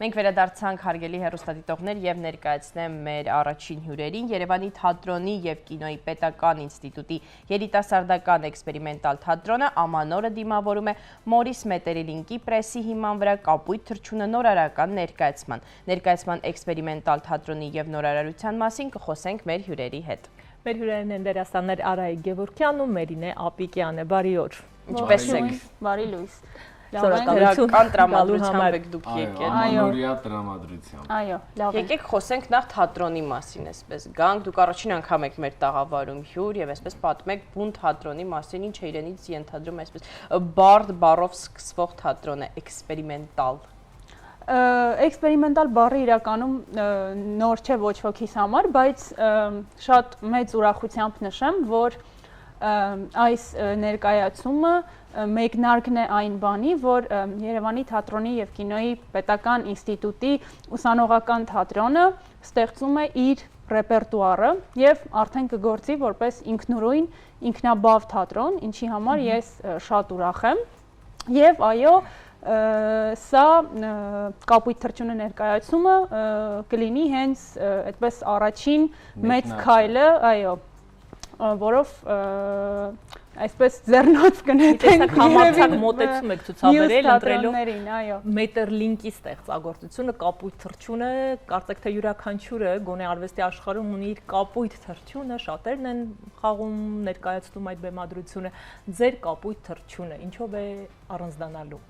Մենք վերադարձանք հարգելի հեռուստադիտողներ եւ ներկայացնեմ մեր առաջին հյուրերին Երևանի թատրոնի եւ կինոյի պետական ինստիտուտի երիտասարդական էքսպերիմենտալ թատրոնը ամանորը դիմավորում է Մորիս Մետերիլինկի պրեսի հիման վրա կապույտ թռչունը նորարարական ներկայացման էքսպերիմենտալ թատրոնի եւ նորարարության մասին կխոսենք մեր հյուրերի հետ։ Մեր հյուրերն են դերասաններ Արայիկ Գևորգյանն ու Մերինե Ապիկյանը, բարի օր։ Ինչպե՞ս եք։ Բարի լույս։ Դրական տրամադրությամբ եք դուք եկել։ Ամանորյա տրամադրությամբ։ Այո, լավ է։ Եկեք խոսենք նախ թատրոնի մասին, այսպես գանք, դուք առաջին անգամ եք մեր տաղավարում հյուր եւ այսպես պատմեք բուն թատրոնի մասին, ինչ է իրենից ենթադրում այսպես բարդ բառով սկսվող թատրոն է, էքսպերիմենտալ։ Էքսպերիմենտալ բառը իրականում նոր չէ ոչ ոքիս համար, բայց շատ մեծ ուրախությամբ նշեմ, որ այս ներկայացումը մեկնարկն է այն բանի, որ Երևանի թատրոնի եւ կինոյի պետական ինստիտուտի ուսանողական թատրոնը ստեղծում է իր ռեպերտուարը եւ արդեն կգործի որպես ինքնուրույն ինքնաբավ թատրոն, ինչի համար ես շատ ուրախ եմ եւ այո սա կապույտ թռչունը ներկայացումը կլինի հենց այդպես առաջին մեծ քայլը, այո, որով այսպես ձեռնոց կնետենք համարձակ մոտեցում եք ցուցաբերել ընտրելով Մետերլինկի ստեղծագործությունը կապույտ թռչունը, կարծեք թե յուրաքանչյուրը գոնե արվեստի աշխարհում ունի իր կապույտ թռչունը, շատերն են խաղում ներկայացնում այդ բեմադրությունը, ձեր կապույտ թռչունը ինչով է առանձնանալու։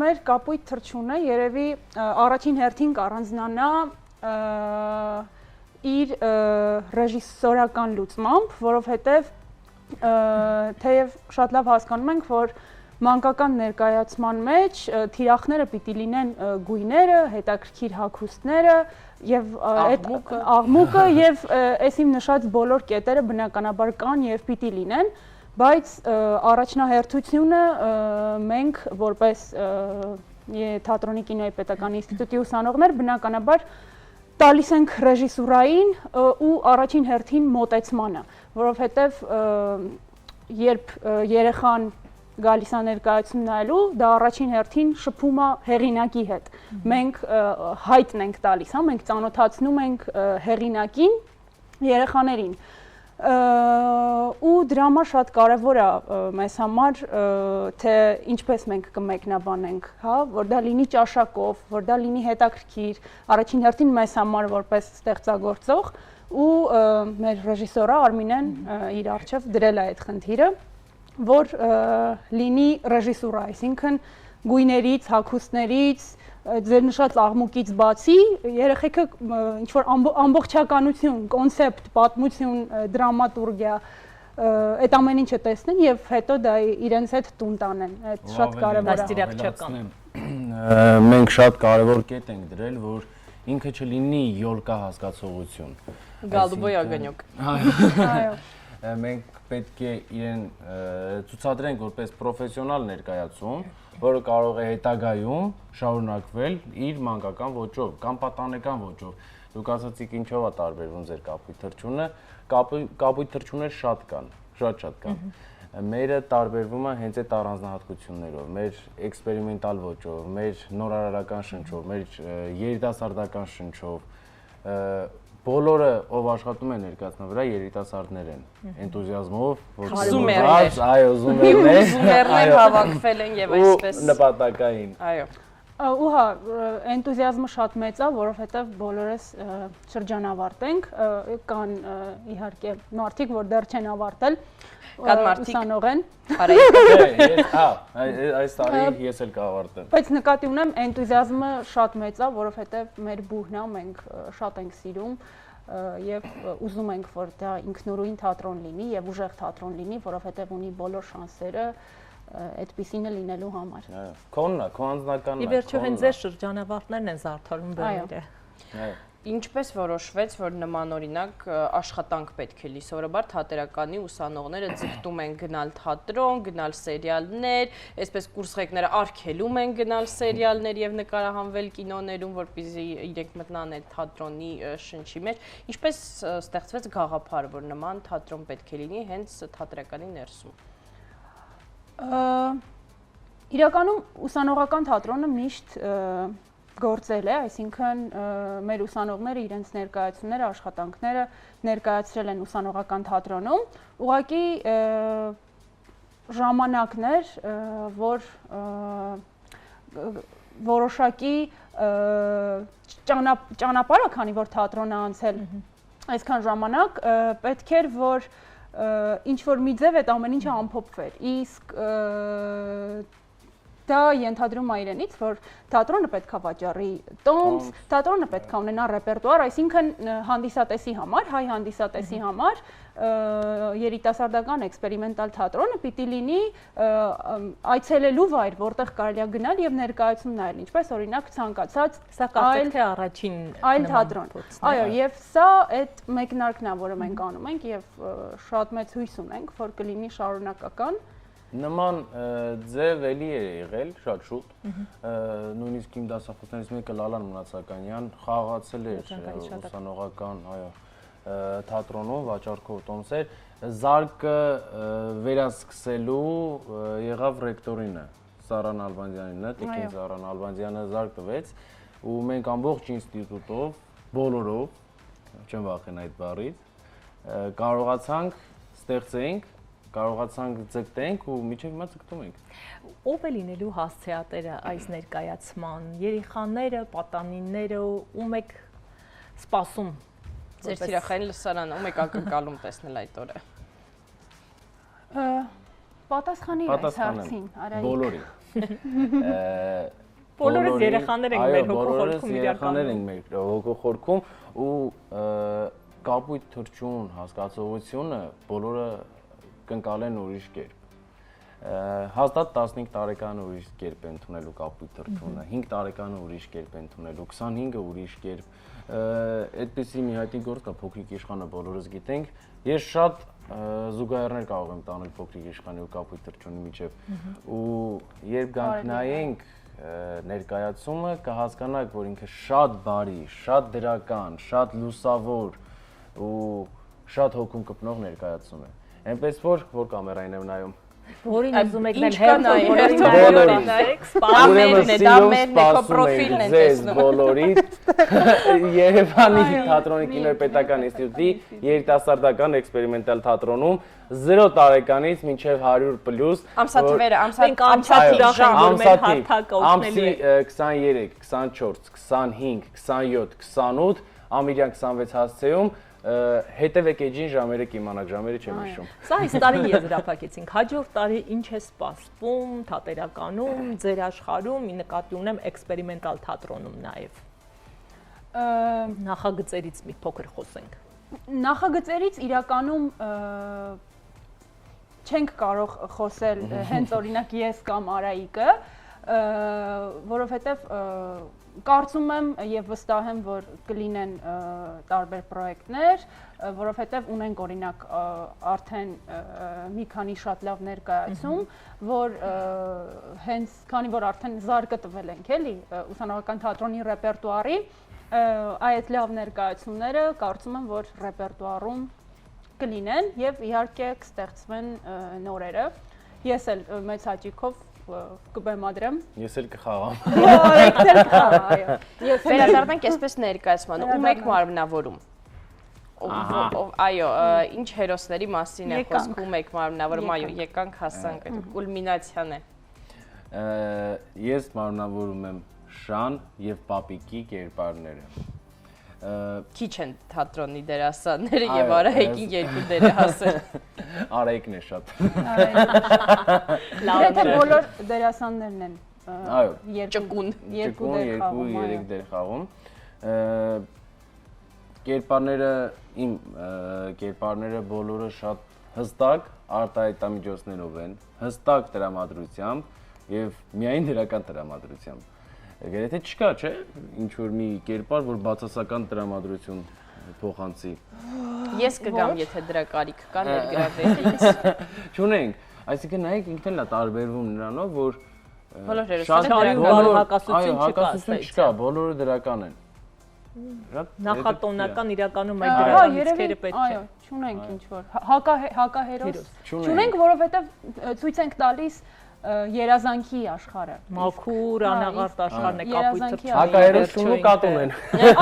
Մեր կապույտ թռչունը երևի առաջին հերթին կառանձնանա իր ռեժիսորական լուծմամբ, որովհետև թեև շատ լավ հասկանում ենք, որ մանկական ներկայացման մեջ թիրախները պիտի լինեն գույները, հետաքրքիր հագուստները եւ աղմուկը եւ այս իմ նշած բոլոր կետերը բնականաբար կան եւ պիտի լինեն, բայց առաջնահերթությունը մենք որպես թատրոնի կինոյի պետական ինստիտուտի ուսանողներ բնականաբար տալիս ենք ռեժիսուրային ու առաջին հերթին մոտեցմանը, որովհետև երբ երեխան գալիս է ներկայացում նայելու, դա առաջին հերթին շփում է հեղինակի հետ։ Մենք հայտն ենք տալիս, մենք ծանոթացնում ենք հեղինակին, երեխաներին։ Ու դրա համար շատ կարևոր է մեզ համար, թե ինչպես մենք կմեկնաբանենք, որ դա լինի ճաշակով, որ դա լինի հետաքրքիր, առաջին հերթին մեզ համար որպես ստեղծագործող ու մեր ռեժիսորը Արմինեն իր առջև դրել է այդ խնդիրը, որ լինի ռեժիսուրա, այսինքն գույներից, հագուստներից, ձեր նշած աղմուկից բացի երեխեքը ինչ-որ ամբողջականություն, կոնցեպտ, պատմություն, դրամատուրգիա, այդ ամեն ինչը տեսնեն եւ հետո դա իրենց հետ տուն տանեն։ Այդ շատ կարեւոր է։ Մենք շատ կարեւոր կետ ենք դրել, որ ինքը չլինի յոլկա հասկացողություն։ Գալուբոյ ագանյոկ։ Այո։ Մենք պետք է իրեն ցուցադրենք որպես պրոֆեսիոնալ ներկայացում, որը կարող է հետագայում շարունակվել իր մանկական ոճով կամ պատանեկան ոճով։ Դուք ասացիք ինչով է տարբերվում ձեր կապույտ թռչունը, կապույտ թռչուններ շատ կան, շատ կան։ Մերը տարբերվում է հենց այդ առանձնահատկություններով, մեր էքսպերիմենտալ ոճով, մեր նորարարական շնչով, մեր երիտասարդական շնչով, բոլորը ով աշխատում է ներկայացման վրա երիտասարդներ են, էնտուզիազմով, ոգևորված, այո, զումերներ հավաքվել են եւ այսպես նպատակային։ Այո։ Ու հա, էնտուզիազմը շատ մեծ է, որովհետև բոլորս շրջանավարտենք, կան իհարկե մարդիկ, որ դեռ չեն ավարտել, կան մարդիկ ուսանող են։ Այս տարի ես էլ կավարտեմ։ Բայց նկատի ունեմ էնտուզիազմը շատ մեծ է, որովհետև մեր բուհն է, մենք շատ ենք սիրում եւ ուզում ենք, որ դա ինքնուրույն թատրոն լինի եւ ուժեղ թատրոն լինի, որովհետև ունի բոլոր շանսերը այդպիսինը լինելու համար։ Այո, քոնն է, քո անձնականն է։ Ի վերջո հենց ձեր շրջանավարտներն են զարդարում բեմերը։ Այո։ Ինչպես որոշվեց, որ նմանօրինակ աշխատանք պետք է լի, սովորաբար թատերականի ուսանողները ձգտում են գնալ թատրոն, գնալ սերիալներ, այսպես կուրսղեկները արգելում են գնալ սերիալներ եւ նկարահանվել կինոներում, որպեսզի իրենք մտնան այդ թատրոնի շնչի մեջ։ Ինչպես ստեղծվեց գաղափարը, որ նման թատրոն պետք է լինի հենց թատերականի ներսում։ Իրականում ուսանողական թատրոնը միշտ գործել է, այսինքն մեր ուսանողները իրենց ներկայացումները, աշխատանքները ներկայացրել են ուսանողական թատրոնում, ուղղակի ժամանակներ, որ որոշակի ճանապարհը, քանի որ թատրոնը անցել այսքան ժամանակ, պետք էր, որ ինչ-որ մի ձև այդ ամեն ինչը ամփոփվեր, իսկ դա ենթադրում է իրենից, որ թատրոնը պետք է վաճառի տոմս, թատրոնը պետք է ունենա ռեպերտուար, այսինքն հանդիսատեսի համար, հայ հանդիսատեսի համար երիտասարդական էքսպերիմենտալ թատրոնը պիտի լինի այցելելու վայր, որտեղ կարելի է գնալ եւ ներկայացում նայել, ինչպես օրինակ ցանկացած սա կարծեք թե առաջին այլ թատրոն։ Այո, եւ սա այդ մեկնարկն է, որը մենք անում ենք եւ շատ մեծ հույս ունենք, որ կլինի շարունակական։ Նման ձև էլի է եղել շատ շուտ, նույնիսկ իմ դասախոսներից մեկը Լալան Մնացականյան խաղացել էր ուսանողական, այո, թատրոնում վաճառքով տոմսեր, զարկը վերասկսելու եղավ ռեկտորինը, Սարան Ալբանդյանինը, Տիկին Սարան Ալբանդյանը զարկ տվեց ու մենք ամբողջ ինստիտուտով, բոլորով, չեմ վախեն այդ բառից, կարողացանք ստեղծենք, կարողացանք ձգտենք ու միջև հիմա ձգտում ենք։ Ով է լինելու հասցեատերը այս ներկայացման, երեխաները, պատանիները, ում եք սպասում։ Ձեր թիրախային լսարանը, ում եք ակնկալում տեսնել այդ օրը։ Պատասխանի այս հարցին, Արայիկ։ Բոլորի։ Բոլորս երեխաներ ենք մեր հոգոխորքում երեխաներ ենք մեր հոգոխորքում ու կապույտ թռչուն հասկացողությունը բոլորը կընկալեն ուրիշ կերպ։ Հաստատ 15 տարեկանը ուրիշ կերպ են ընդունելու կապույտ թռչունը, 5 տարեկանը ուրիշ կերպ են ընդունելու, 25-ը ուրիշ կերպ։ Այդպիսի մի հայտնի գործ կա Փոքրիկ իշխանը բոլորս գիտենք։ Ես շատ զուգահեռներ կարող եմ տանել Փոքրիկ իշխանի ու կապույտ թռչունի միջև։ Ու երբ գանք նայենք ներկայացումը, կհասկանաք, որ ինքը շատ բարի, շատ դրական, շատ լուսավոր ու շատ հոգում կպնող ներկայացում է։ Այնպես որ կամերային եմ նայում։ Որին ուզում եք Ինչ նայել, կա նայեք, բոլորին դա մերն է, քո պրոֆիլն են տեսնում։ Բոլորից Երևանի թատրոնի կինոպետական ինստիտուտի երիտասարդական էքսպերիմենտալ թատրոնում 0 տարեկանից մինչև 100+։ Ամսաթվերը, ամսի 23, 24, 25, 27, 28, ամիրյան 26 հասցեում հետևեք էջին ժամերը կիմանաք, ժամերը չեմ հիշում։ Սա այս տարի եզրափակեցինք, հաջորդ տարի ինչ է սպասվում թատերականում, ձեր աշխարհում, ի նկատի ունեմ էքսպերիմենտալ թատրոնում նաև։ Նախագծերից մի փոքր խոսենք։ Նախագծերից իրականում չենք կարող խոսել հենց օրինակ ես կամ Արայիկը, որովհետև կարծում եմ եւ վստահ եմ, որ կլինեն տարբեր պրոյեկտներ, որովհետեւ ունենք օրինակ արդեն մի քանի շատ լավ ներկայացում, որ հենց քանի որ արդեն զարկը տվել ենք, էլի, ուսանողական թատրոնի ռեպերտուարի, այդ լավ ներկայացումները կարծում եմ, որ ռեպերտուարում կլինեն եւ իհարկե կստեղծվեն նորերը։ Ես էլ մեծ հաճույքով կբեմադրեմ։ Ես էլ կխաղամ։ Այո։ Վերադառնանք այսպես ներկայացման, ում եք մարմնավորում։ Այո, ինչ հերոսների մասին է խոսք, ում եք մարմնավորում, այո, եկանք հասանք, այդ կուլմինացիան է։ Ես մարմնավորում եմ Շան եւ Պապիկի կերպարները։ Քիչ են թատրոնի դերասանները եւ Արայիկին երկու դեր է հասել։ Արայիկն է շատ։ Եթե բոլոր դերասաններն են ճկուն, երկու-երեք դեր խաղում։ Իմ կերպարները բոլորը շատ հստակ արտահայտամիջոցներով են, հստակ տրամադրությամբ եւ միայն դրական տրամադրությամբ։ Եթե չկա, չէ, ինչ-որ մի կերպար, որ բացասական տրամադրություն փոխանցի։ Ես կգամ, եթե դրա կարիք կա ներգրավել ինձ։ Չունենք, այսինքն նայեք ինքն էլ է տարբերվում նրանով, որ բոլոր հերոսները հակասություն չկա, բոլորը դրական են։ Նախատոնական իրականում այդ դրական պետք է։ Այո, չունենք ինչ-որ հակահերոս։ Չունենք, որովհետև ցույց ենք տալիս երազանքի աշխարհը։ Մաքուր անաղարտ աշխարհն է կապույտ երազանքի թռչունը։ Հակահերոսություն ու կատ ունեն։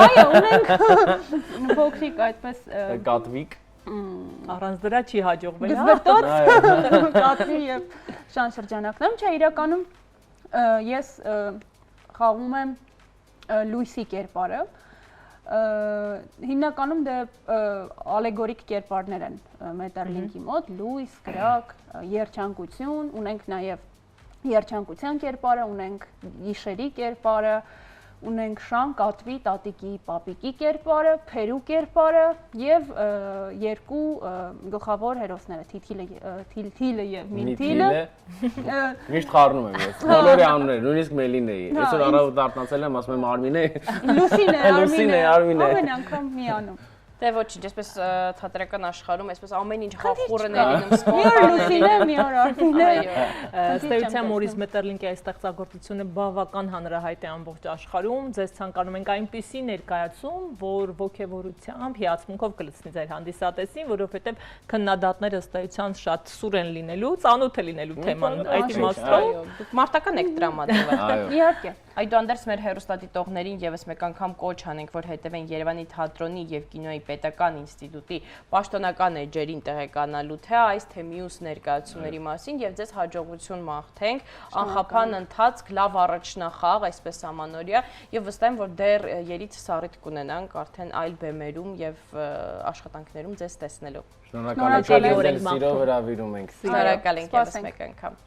Այո, ունենք փոքրիկ այդպես Կատվիկ։ Առանց դրա չի հաջողվել, հա։ գզբրտոց կատվի եւ շան շրջանակներում, չէ, իրականում ես խաղում եմ լույսի կերպարը, հիմնականում դե ալեգորիկ կերպարներ են Մետալինքի մոտ, լույս, կրակ, երջանկություն, ունենք նաև երջանկության կերպարը, ունենք գիշերի կերպարը, ունենք շան, կատվի, տատիկի, պապիկի կերպարը, փերու կերպարը եւ երկու գլխավոր հերոսները, Թիլթիլը եւ Մինթիլը։ Միշտ խառնում եմ ես։ Բոլորի անունները, նույնիսկ Մելինեի։ Այսօր առավոտ արթնացել եմ, ասում եմ Արմինե։ Լուսինե, Արմինե։ ամեն անգամ միանում։ Դե ոչինչ, այսպես թատերական աշխարհում, այսպես ամեն ինչ խախուռն է լինում Մի օր Լուսինե, մի օր Արմինե։ սպորտը։ Ստեյցիա Մորիս Մետերլինկի այս ստեղծագործությունը բավական հանրահայտ է ամբողջ աշխարհում։ Ձեզ ցանկանում ենք այնպիսի ներկայացում, որ ոգևորությամբ, հիացմունքով կլցնի ձեր հանդիսատեսին, որովհետև քննադատները ըստ էության շատ սուր են լինելու, ծանոթ է լինելու թեման այդ իմաստով։ Դուք մարտական եք տրամադրվել։ Այո։ Իհարկե։ Այդուհանդերձ մեր հեռուստադիտողներին եւս մեկ անգամ կոչ անենք, որ հետևեն Երևանի թատրոնի եւ կինոյի պետական ինստիտուտի պաշտոնական էջերին տեղեկանալու թե այս թե մյուս ներկայացումների մասին եւ ձեզ հաջողություն մաղթենք, անխափան ընթացք, լավ առաջնախաղ, այսպես ամանորյա եւ վստահ եմ, որ դեռ երից սառիթ կունենանք արդեն այլ բեմերում եւ աշխատանքներում ձեզ տեսնելու։ Շնորհակալ ենք, սիրով հրավիրում ենք։ Շնորհակալ ենք եւս մեկ անգամ։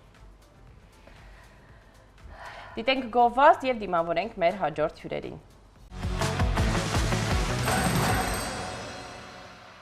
Դիտենք գովազդ եւ դիմավորենք մեր հաջորդ հյուրերին։